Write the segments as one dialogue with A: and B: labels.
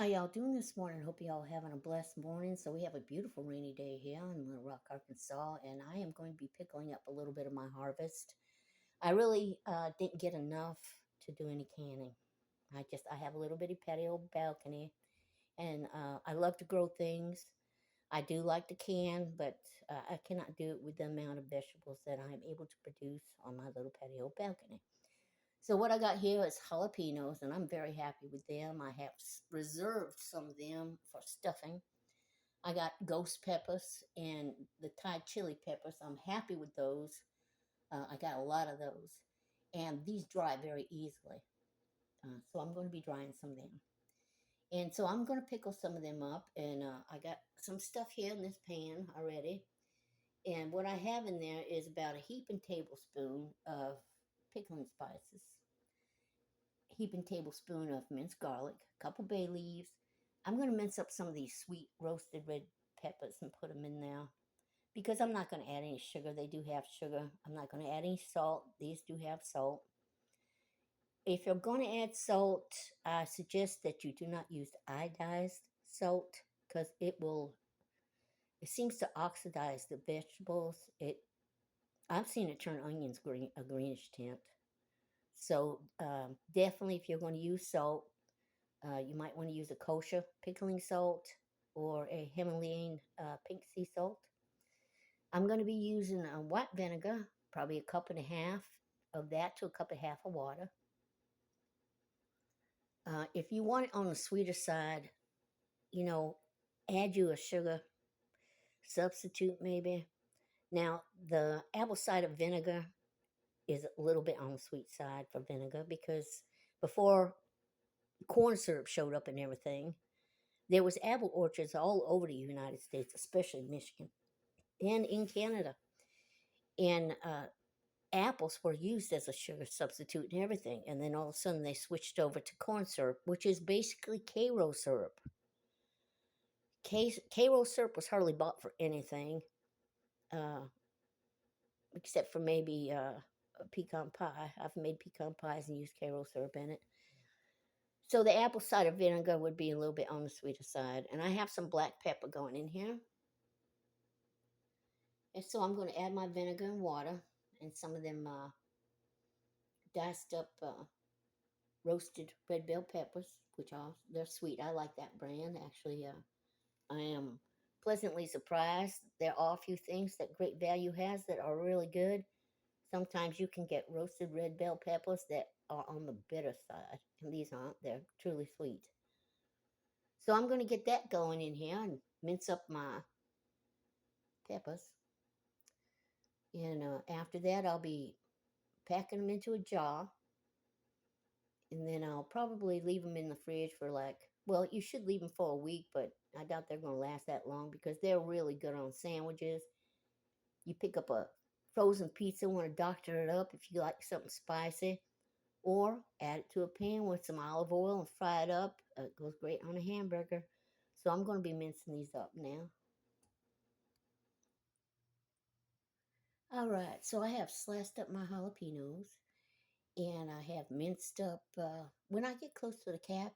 A: How y'all doing this morning? Hope y'all having a blessed morning. So we have a beautiful rainy day here in Little Rock, Arkansas, and I am going to be pickling up a little bit of my harvest. I really didn't get enough to do any canning. I have a little bitty patio balcony, and I love to grow things. I do like to can, but I cannot do it with the amount of vegetables that I'm able to produce on my little patio balcony. So what I got here is jalapenos, and I'm very happy with them. I have reserved some of them for stuffing. I got ghost peppers and the Thai chili peppers. I'm happy with those. I got a lot of those, and these dry very easily. So I'm going to be drying some of them. And so I'm going to pickle some of them up, and I got some stuff here in this pan already. And what I have in there is about a heaping tablespoon of pickling spices, heaping tablespoon of minced garlic, a couple bay leaves. I'm going to mince up some of these sweet roasted red peppers and put them in there because I'm not going to add any sugar. They do have sugar. I'm not going to add any salt. These do have salt. If you're going to add salt, I suggest that you do not use iodized salt because it seems to oxidize the vegetables. I've seen it turn onions a greenish tint. So definitely, if you're going to use salt, you might want to use a kosher pickling salt or a Himalayan pink sea salt. I'm going to be using a white vinegar, probably a cup and a half of that to a cup and a half of water. If you want it on the sweeter side, you know, add you a sugar substitute maybe. Now, the apple cider vinegar is a little bit on the sweet side for vinegar because before corn syrup showed up and everything, there was apple orchards all over the United States, especially Michigan and in Canada. And apples were used as a sugar substitute and everything. And then all of a sudden they switched over to corn syrup, which is basically Karo syrup. Karo syrup was hardly bought for anything, uh, except for maybe a pecan pie. I've made pecan pies and used Karo syrup in it. So the apple cider vinegar would be a little bit on the sweeter side. And I have some black pepper going in here. And so I'm going to add my vinegar and water and some of them diced up roasted red bell peppers, which they're sweet. I like that brand. Actually, I am pleasantly surprised. There are a few things that Great Value has that are really good. Sometimes you can get roasted red bell peppers that are on the bitter side, and these aren't. They're truly sweet. So I'm going to get that going in here and mince up my peppers. And after that, I'll be packing them into a jar. And then I'll probably leave them in the fridge for well, you should leave them for a week, but I doubt they're going to last that long because they're really good on sandwiches. You pick up a frozen pizza, want to doctor it up if you like something spicy, or add it to a pan with some olive oil and fry it up. It goes great on a hamburger. So I'm going to be mincing these up now. All right, so I have sliced up my jalapenos and I have minced up. When I get close to the cap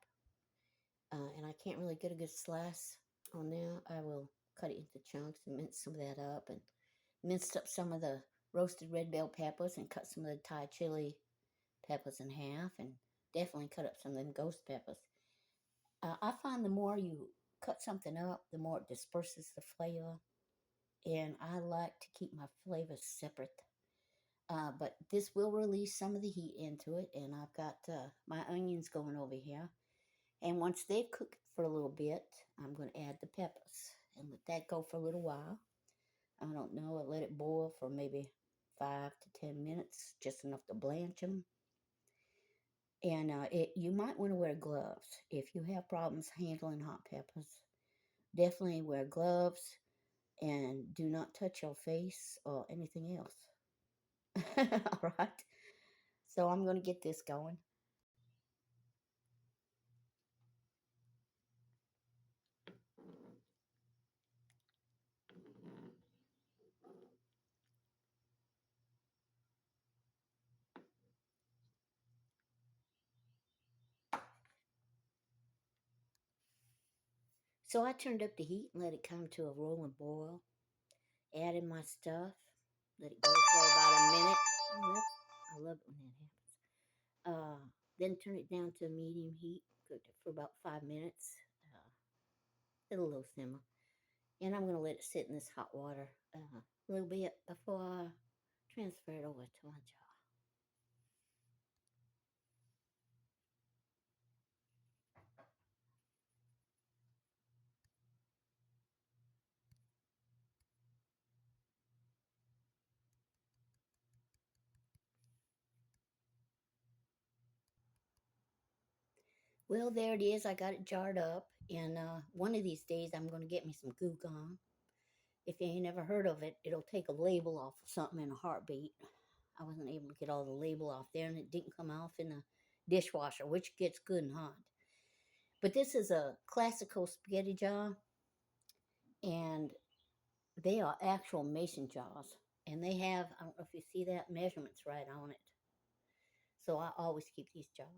A: and I can't really get a good slice on there, I will cut it into chunks and mince some of that up, and minced up some of the roasted red bell peppers and cut some of the Thai chili peppers in half, and definitely cut up some of them ghost peppers. I find the more you cut something up, the more it disperses the flavor, and I like to keep my flavors separate. But this will release some of the heat into it, and I've got my onions going over here. And once they've cooked for a little bit, I'm going to add the peppers and let that go for a little while. I don't know, I'll let it boil for maybe 5 to 10 minutes, just enough to blanch them. And you might want to wear gloves if you have problems handling hot peppers. Definitely wear gloves and do not touch your face or anything else. All right. So I'm going to get this going. So I turned up the heat and let it come to a rolling boil. Added my stuff. Let it go for about a minute. I love it when that happens. Then turn it down to medium heat. Cooked it for about 5 minutes. Let a low simmer. And I'm going to let it sit in this hot water a little bit before I transfer it over to my jar. Well, there it is. I got it jarred up. And one of these days, I'm going to get me some goo gone. If you ain't never heard of it, it'll take a label off of something in a heartbeat. I wasn't able to get all the label off there, and it didn't come off in the dishwasher, which gets good and hot. But this is a classical spaghetti jar, and they are actual mason jars. And they have, I don't know if you see that, measurements right on it. So I always keep these jars.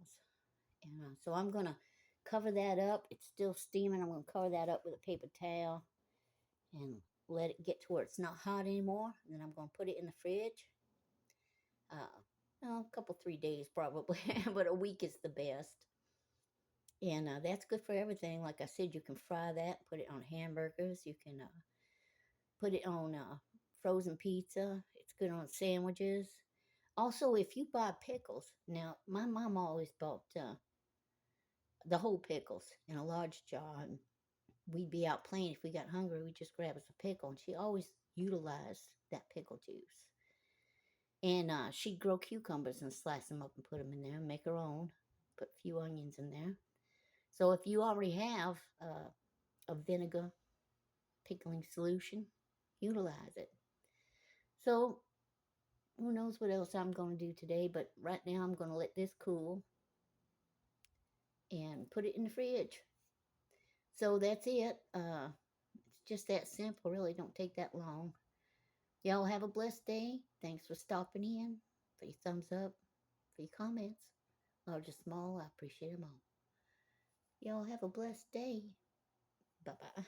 A: And so I'm going to cover that up. It's still steaming. I'm going to cover that up with a paper towel and let it get to where it's not hot anymore. And then I'm going to put it in the fridge. A couple, 3 days probably, but a week is the best. And that's good for everything. Like I said, you can fry that, put it on hamburgers. You can put it on frozen pizza. It's good on sandwiches. Also, if you buy pickles, now my mom always bought the whole pickles in a large jar. And we'd be out playing. If we got hungry, we'd just grab us a pickle. And she always utilized that pickle juice. And she'd grow cucumbers and slice them up and put them in there and make her own. Put a few onions in there. So if you already have a vinegar pickling solution, utilize it. So who knows what else I'm going to do today, but right now I'm going to let this cool and put it in the fridge. So that's it. It's just that simple. Really don't take that long. Y'all have a blessed day. Thanks for stopping in. For your thumbs up, for your comments. Large or small, I appreciate them all. Y'all have a blessed day. Bye-bye.